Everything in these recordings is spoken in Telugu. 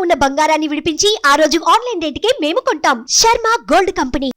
ఉన్న బంగారాన్ని విడిపించి ఆ రోజు ఆన్లైన్ రేటుకే మేము కొంటాం. Sharma gold company.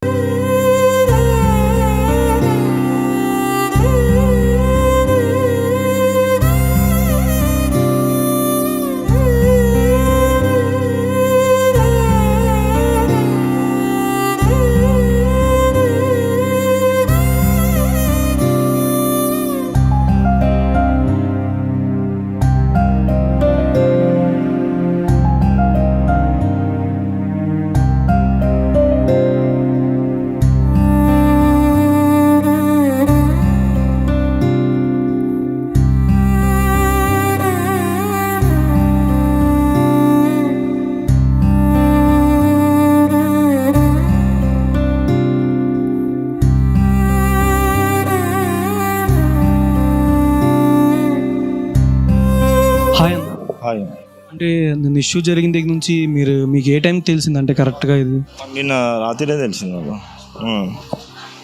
అంటే నిన్న ఇష్యూ జరిగిన దగ్గర నుంచి మీకు ఏ టైం తెలిసిందంటే కరెక్ట్గా ఇది? నిన్న రాత్రిరే తెలిసింది మాకు.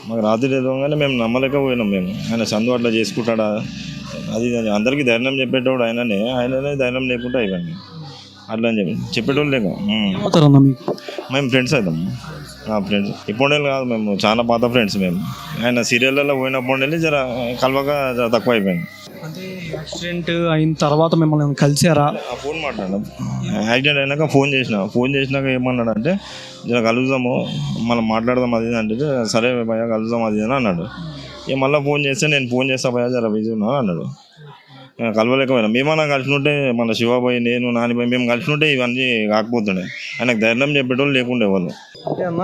మాకు రాత్రి తెలియగానే మేము నమ్మలేకపోయినాం. ఆయన చందు అట్లా చేసుకుంటాడా అది అందరికీ ధైర్యం చెప్పేటోడు ఆయననే ధైర్యం లేకుండా అయిపోయింది అట్లా అని చెప్పేటోళ్ళు లేక మేము ఫ్రెండ్స్ అవుతాం. ఫ్రెండ్స్ ఇప్పుడే కాదు, మేము చాలా పాత ఫ్రెండ్స్. మేము ఆయన సీరియళ్ళలో పోయినప్పుడు జర కలవక జర తక్కువ అయిపోయింది. అంటే యాక్సిడెంట్ అయిన తర్వాత మిమ్మల్ని కలిసారా? ఫోన్ మాట్లాడడం, యాక్సిడెంట్ అయినాక ఫోన్ చేసినాక ఏమన్నాడు అంటే జర కలుద్దాము మనం మాట్లాడదాం అది అంటే, సరే భయ కలుద్దాం అది అని అన్నాడు. మళ్ళీ ఫోన్ చేస్తే నేను ఫోన్ చేస్తా భయ జర బిజీ ఉన్నా అన్నాడు. కలవలేకపోయినా. మేమన్నా కలిసినట్టే మన శివాబాయి నేను నానిబాయి మేము కలిసినట్టే ఇవన్నీ కాకపోతుండే. ఆయనకు ధైర్యం చెప్పేటోళ్ళు లేకుండే వాళ్ళు. అంటే అన్న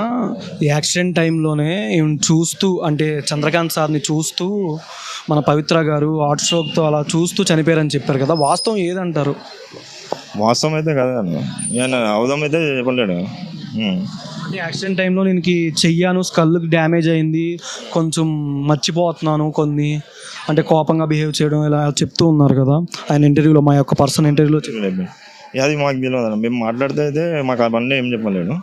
ఈ యాక్సిడెంట్ టైంలోనే చూస్తూ అంటే చంద్రకాంత్ సార్ని చూస్తూ మన పవిత్ర గారు హార్ట్ స్ట్రోక్తో అలా చూస్తూ చనిపోయారని చెప్పారు కదా, వాస్తవం ఏదంటారు? వాస్తవం అయితే కదా అన్న, ఆయన అవధం అయితే చెప్పలేడు. అంటే యాక్సిడెంట్ టైంలో నేను చెయ్యాను, స్కల్కి డ్యామేజ్ అయింది, కొంచెం మర్చిపోతున్నాను కొన్ని, అంటే కోపంగా బిహేవ్ చేయడం ఇలా చెప్తూ ఉన్నారు కదా ఆయన ఇంటర్వ్యూలో, మా యొక్క పర్సన్ ఇంటర్వ్యూలో చెప్పలేదు. అది మాకు తెలియదు, మేము మాట్లాడితే అయితే మాకు అవన్నీ ఏం చెప్పలేడు.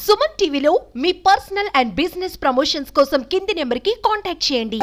సుమన్ టీవీలో మీ పర్సనల్ అండ్ బిజినెస్ ప్రమోషన్స్ కోసం కింది నెంబర్కి కాంటాక్ట్ చేయండి.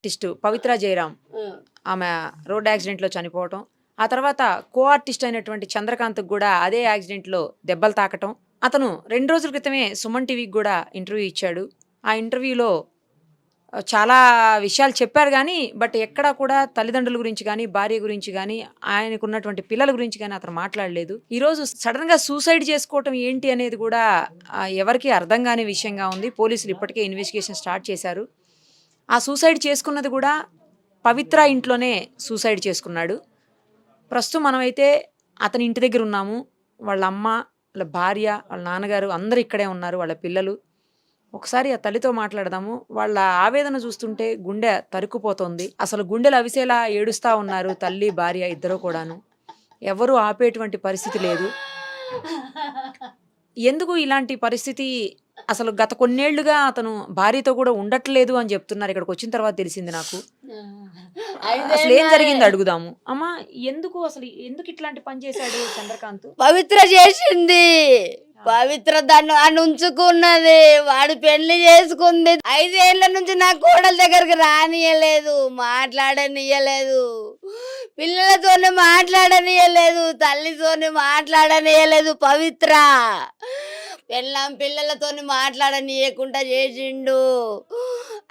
ఆర్టిస్టు పవిత్ర జయరాం ఆమె రోడ్ యాక్సిడెంట్లో చనిపోవటం, ఆ తర్వాత కో ఆర్టిస్ట్ అయినటువంటి చంద్రకాంత్కి కూడా అదే యాక్సిడెంట్లో దెబ్బలు తాకటం. అతను 2 రోజుల క్రితమే సుమన్ టీవీకి కూడా ఇంటర్వ్యూ ఇచ్చాడు. ఆ ఇంటర్వ్యూలో చాలా విషయాలు చెప్పారు కానీ బట్ ఎక్కడా కూడా తల్లిదండ్రుల గురించి కానీ భార్య గురించి కానీ ఆయనకు ఉన్నటువంటి పిల్లల గురించి కానీ అతను మాట్లాడలేదు. ఈరోజు సడన్గా సూసైడ్ చేసుకోవటం ఏంటి అనేది కూడా ఎవరికి అర్థం కాని విషయంగా ఉంది. పోలీసులు ఇప్పటికే ఇన్వెస్టిగేషన్ స్టార్ట్ చేశారు. ఆ సూసైడ్ చేసుకున్నది కూడా పవిత్ర ఇంట్లోనే సూసైడ్ చేసుకున్నాడు. ప్రస్తుతం మనమైతే అతని ఇంటి దగ్గర ఉన్నాము. వాళ్ళ అమ్మ, వాళ్ళ భార్య, వాళ్ళ నాన్నగారు అందరూ ఇక్కడే ఉన్నారు, వాళ్ళ పిల్లలు. ఒకసారి ఆ తల్లితో మాట్లాడదాము. వాళ్ళ ఆవేదన చూస్తుంటే గుండె తరుక్కుపోతుంది. అసలు గుండెలు అవిసేలా ఏడుస్తా ఉన్నారు తల్లి, భార్య ఇద్దరు కూడాను. ఎవరు ఆపేటువంటి పరిస్థితి లేదు. ఎందుకు ఇలాంటి పరిస్థితి? అసలు గత కొన్నేళ్లుగా అతను భార్యతో కూడా ఉండట్లేదు అని చెప్తున్నారు. ఇక్కడికి వచ్చిన తర్వాత తెలిసింది నాకు. అసలు ఏం జరిగింది అడుగుదాము. అమ్మా, ఎందుకు ఇట్లాంటి పని చేశాడు చంద్రకాంత్? పవిత్ర చేసింది, పవిత్ర దాన్ని అని ఉంచుకున్నది. వాడు పెళ్లి చేసుకుంది. 5 ఏళ్ల నుంచి నా కోడల దగ్గరికి రానియలేదు, మాట్లాడనియలేదు, పిల్లలతోనే మాట్లాడనియలేదు, తల్లితోనే మాట్లాడనియలేదు. పవిత్ర పిల్లలతోని మాట్లాడనీయకుండా చేసిండు.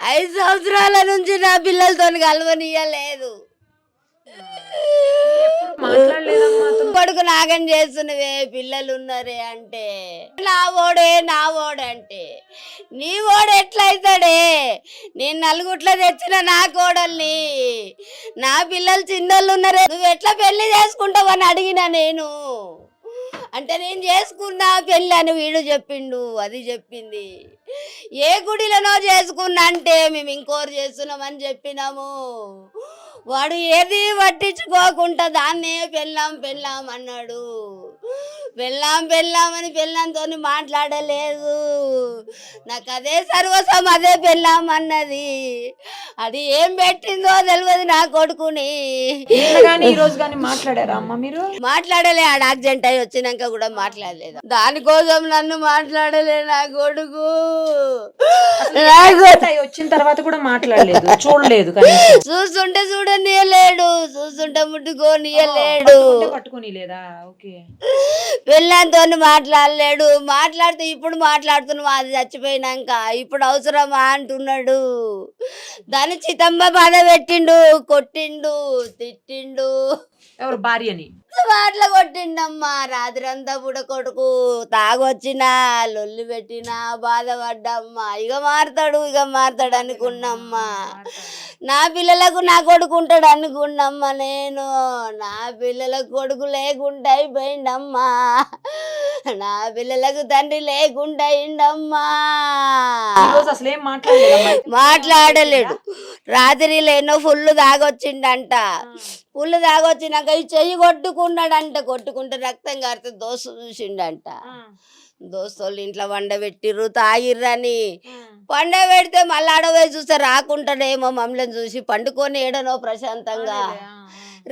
5 సంవత్సరాల నుంచి నా పిల్లలతోని కలవనీయలేదు. కొడుకు నాగం చేస్తున్నవే, పిల్లలు ఉన్నారే అంటే నా ఓడంటే నీ ఓడు ఎట్లయితాడే? నేను నలుగుట్ల తెచ్చిన నా కోడల్ని, నా పిల్లలు చిన్నోళ్ళు ఉన్నారే, నువ్వు ఎట్లా పెళ్లి చేసుకుంటావని అడిగినా నేను. అంటే నేను చేసుకున్నా పెళ్ళి అని వీడు చెప్పిండు, అది చెప్పింది. ఏ గుడిలోనో చేసుకున్నా అంటే మేము ఇంకోరు చేస్తున్నామని చెప్పినాము. వాడు ఏది పట్టించుకోకుండా దాన్నే పెళ్ళాం అన్నాడు. పెళ్ళామని పెళ్ళంతో మాట్లాడలేదు. నాకు అదే సర్వస్వం, అదే పెళ్ళాం అన్నది. అది ఏం పెట్టిందో తెలియదు నా కొడుకుని. ఈ రోజు కానీ మాట్లాడారా అమ్మ మీరు? మాట్లాడలే, ఆడ యాక్సిడెంట్ అయి వచ్చినాక కూడా మాట్లాడలేదు. దానికోసం నన్ను మాట్లాడలే నా కొడుకు. వచ్చిన తర్వాత కూడా మాట్లాడలేదు, చూడలేదు. చూస్తుంటే చూడనియలేడు, చూస్తుంటే ముట్టుకోనియలేడు, పట్టుకొని లేదా? ఓకే. పెళ్ళంతో మాట్లాడలేడు. మాట్లాడితే ఇప్పుడు మాట్లాడుతున్నావు, అది చచ్చిపోయినాక ఇప్పుడు అవసరమా అంటున్నాడు. దాన్ని చితంబ బాధ పెట్టిండు, కొట్టిండు, తిట్టిండు. ఎవరు? భార్యని మాటలు కొట్టిండమ్మా. రాత్రి అంతా కూడా కొడుకు తాగొచ్చినా లొల్లి పెట్టినా బాధపడ్డమ్మా. ఇక మారతాడు అనుకున్నమ్మా. నా పిల్లలకు నా కొడుకు ఉంటాడు అనుకున్నమ్మా నేను. నా పిల్లలకు కొడుకు లేకుండా అయిపోయిండమ్మా. నా పిల్లలకు తండ్రి లేకుండా అయిండమ్మా. అసలు ఏం మాట్లాడలేడు. రాత్రి ఎన్నో ఫుల్ తాగొచ్చిండంట. పుల్లు తాగొచ్చినాక ఈ చెయ్యి కొట్టుకుంటే రక్తం కారితే దోస్తు చూసిండంట. దోస్తులు ఇంట్లో వండబెట్టిర్రు, తాగిర్రని. పండబెడితే మళ్ళీ ఆడవే చూస్తే రాకుంటాడేమో మమ్మల్ని చూసి పండుకొని ఏడనో ప్రశాంతంగా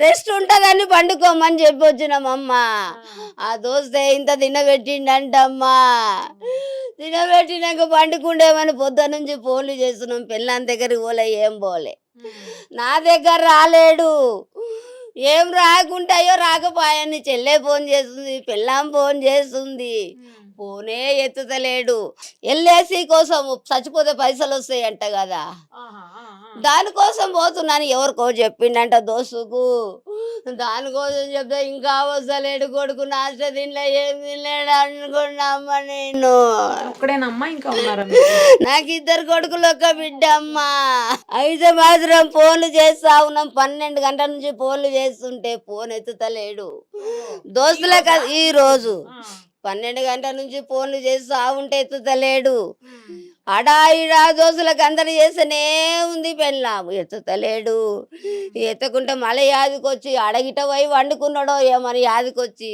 రెస్ట్ ఉంటుందని పండుకోమని చెప్పి వచ్చినామమ్మ. ఆ దోస్తే ఇంత తినబెట్టిండంటమ్మా. తినబెట్టినాక పండుకుండేమని పొద్దు నుంచి ఫోన్లు చేస్తున్నాం. పిల్లని దగ్గరికి పోలే, ఏం పోలే. నా దగ్గర రాలేడు. ఏం రాకుంటాయో రాకపోయాని చెల్లె ఫోన్ చేస్తుంది, పిల్లం ఫోన్ చేస్తుంది, ఫోనే ఎత్తుతలేడు. ఎల్ఐసి కోసం చచ్చిపోతే పైసలు వస్తాయంట కదా, దానికోసం పోతున్నాను. ఎవరికో చెప్పిండంట దోస్తుకు. దానికోసం చెప్తే ఇంకా వస్తలేడు కొడుకు. నాష్ట తినలే, ఏం తినలేడు అనుకున్నామ్మా నేను. ఒక్కడేనమ్మా? ఇంకా ఉన్నారా? నాకు 2 కొడుకులు, 1 బిడ్డ అమ్మా. అయితే మాత్రం ఫోన్లు చేస్తా ఉన్నాం. 12 గంటల నుంచి ఫోన్లు చేస్తుంటే ఫోన్ ఎత్తుతలేడు. దోస్తులే కదా ఈ రోజు 12 గంటల నుంచి ఫోన్లు చేస్తా ఉంటే ఎత్తుతలేడు. అడా దోస్తులకు అందరు చేస్తేనే ఉంది పెళ్ళాము, ఎత్తుతలేడు. ఎత్తకుంటే మళ్ళీ యాదికొచ్చి అడగిట పోయి వండుకున్నాడో ఏమని యాదికొచ్చి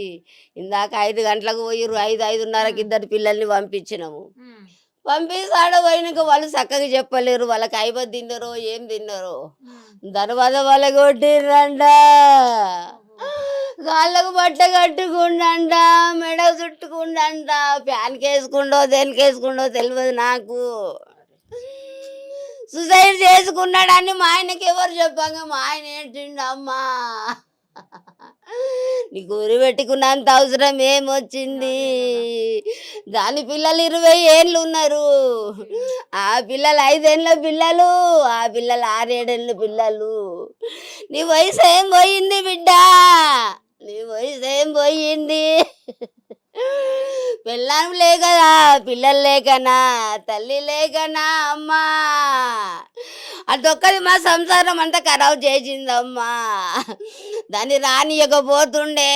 ఇందాక 5 గంటలకు పోయిర్రు. 5:30కి 2 పిల్లల్ని పంపించినాము. పంపిస్తాడో పోయినాక వాళ్ళు చక్కగా చెప్పలేరు. వాళ్ళకి అయిపోయి తిన్నారో ఏం తిన్నారో. తర్వాత వాళ్ళ కొట్టిర్రంట, కాళ్ళకు బట్ట కట్టుకుండంట, మెడ చుట్టుకుండంట. ఫ్యాన్కి వేసుకుండో దేనికి వేసుకుండో తెలియదు నాకు. సూసైడ్ చేసుకున్నాడని మా ఆయనకి ఎవరు చెప్పాక మా ఆయన ఏంటిండమ్మా. నీకు ఊరి పెట్టుకున్నంత అవసరం ఏమొచ్చింది? దాని పిల్లలు 20 ఏళ్ళు ఉన్నారు. ఆ పిల్లలు 5 ఏళ్ళ పిల్లలు, ఆ పిల్లలు 6-7 ఏళ్ళ పిల్లలు. నీ వయసు ఏం పోయింది బిడ్డ? నీ వయసు ఏం పోయింది? పిల్లలు లేకనా, పిల్లలు లేకనా, తల్లి లేకనా అమ్మా. అదొక్కది మా సంసారం అంతా ఖరాబ్ చేసిందమ్మా. దాన్ని రానియకపోతుండే,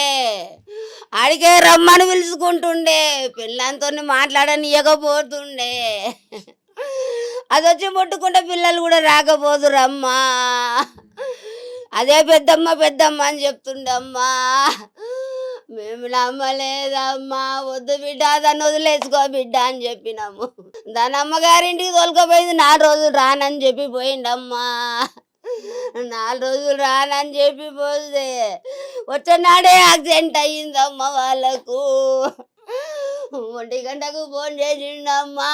ఆడికే రమ్మని పిలుచుకుంటుండే, పిల్లలతో మాట్లాడనియకపోతుండే. అది వచ్చి ముట్టుకుంటే పిల్లలు కూడా రాకపోదురమ్మా. అదే పెద్దమ్మ పెద్దమ్మ అని చెప్తుండమ్మా. మేము నమ్మలేదమ్మా. వద్దు బిడ్డ, దాన్ని వదిలేసుకో బిడ్డ అని చెప్పినాము. దాని అమ్మగారింటికి తోలుకపోయింది. 4 రోజులు రానని చెప్పి పోయిండమ్మా. 4 రోజులు రానని చెప్పి పోతే వచ్చేనాడే యాక్సిడెంట్ అయ్యిందమ్మా వాళ్ళకు. 1 గంటకు ఫోన్ చేసిండమ్మా.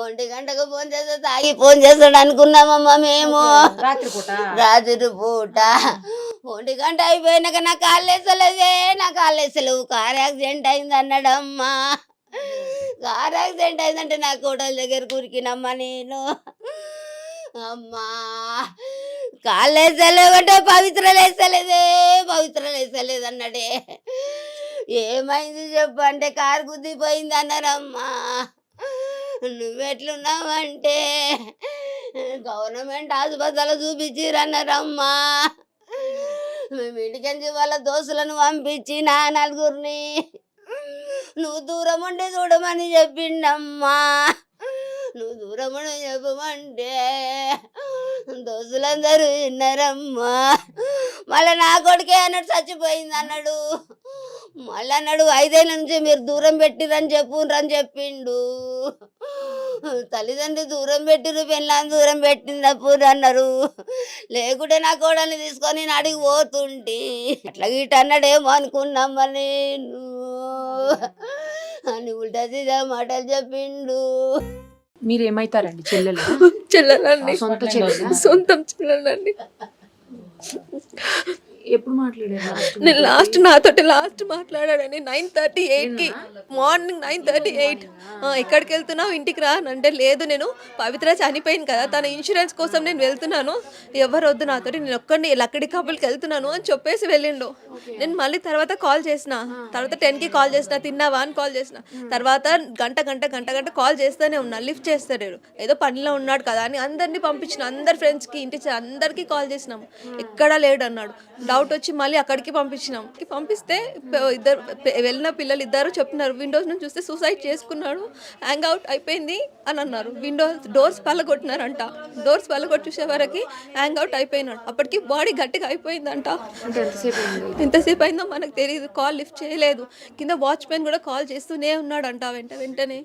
1 గంటకు ఫోన్ చేస్తే తాగి ఫోన్ చేస్తాడు అనుకున్నామమ్మా మేము. రాత్రి పూట 1 గంట అయిపోయినాక నా కాళ్ళు వేసలేదే, నా కాళ్ళు వేసలేవు, కార్ యాక్సిడెంట్ అయింది అన్నాడమ్మా. కార్ యాక్సిడెంట్ అయిందంటే నా కోటల దగ్గర కురికినమ్మా నేను. అమ్మా కాళ్ళు వేసలేవంటే పవిత్రలు వేసలేదే, పవిత్రలు వేసలేదు అన్నాడే. ఏమైంది చెప్పు అంటే కారు గుద్దిపోయింది అన్నారమ్మా. నువ్వెట్లున్నావంటే గవర్నమెంట్ హాస్పిటల్ చూపించిరన్నారమ్మా. మేము ఇంటికెంచి వాళ్ళ దోస్తులను పంపించి నా 4గురిని నువ్వు దూరం ఉండి చూడమని చెప్పిండమ్మా. నువ్వు దూరం ఉండి చెప్పమంటే దోస్తులందరూ విన్నారమ్మా. మళ్ళీ నా కొడుకే అన్నాడు చచ్చిపోయింది అన్నాడు. మళ్ళీ అన్నాడు 5 ఏళ్ళ నుంచి మీరు దూరం పెట్టిరని చెప్పురని చెప్పిండు. తల్లిదండ్రులు దూరం పెట్టిరు, పెళ్ళాన్ని దూరం పెట్టినప్పుడు అన్నారు. లేకుంటే నా కోడల్ని తీసుకొని నేను అడిగి పోతుంటే అట్లా గిట్ట అన్నాడేమో అనుకున్నామ్మా నేను అని ఉల్టా సీదా మాటలు చెప్పిండు. మీరు ఏమైతారండి? చెల్లెలు? చెల్లెలండి, సొంత చెల్లెలా? సొంతం చెల్లెలండి. ఎప్పుడు మాట్లాడారు? నేను నాతోటి లాస్ట్ మాట్లాడాడని 9:38కి, మార్నింగ్ 9:38. ఎక్కడికి వెళ్తున్నావు, ఇంటికి రా అంటే లేదు నేను పవిత్ర చనిపోయింది కదా, తన ఇన్సూరెన్స్ కోసం నేను వెళ్తున్నాను, ఎవరు వద్దు నాతోటి, నేను ఒక్కడిని లక్కడి కబుల్కి వెళ్తున్నాను అని చెప్పేసి వెళ్ళిండు. నేను మళ్ళీ తర్వాత కాల్ చేసిన, తర్వాత 10కి కాల్ చేసిన, తిన్నావా అని కాల్ చేసిన. తర్వాత గంట కాల్ చేస్తూనే ఉన్నా, లిఫ్ట్ చేస్తారు, ఏదో పనిలో ఉన్నాడు కదా అని అందరినీ పంపించిన, అందరి ఫ్రెండ్స్కి ఇంటి అందరికీ కాల్ చేసినాం, ఎక్కడా లేడు అన్నాడు. డౌట్ వచ్చి మళ్ళీ అక్కడికి పంపిస్తే ఇద్దరు వెళ్ళిన పిల్లలు ఇద్దరు చెప్తున్నారు, విండోస్ నుంచి చూస్తే సూసైడ్ చేసుకున్నాడు, హ్యాంగ్ అవుట్ అయిపోయింది అని అన్నారు. డోర్స్ పగలగొట్టినారంట, డోర్స్ పగలగొట్టి చూసే వరకు హ్యాంగ్ అవుట్ అయిపోయినాడు. అప్పటికి బాడీ గట్టిగా అయిపోయిందంట. ఎంతసేపు అయిందో మనకు తెలియదు, కాల్ లిఫ్ట్ చేయలేదు. కింద వాచ్మెన్ కూడా కాల్ చేస్తూనే ఉన్నాడంట వెంటనే.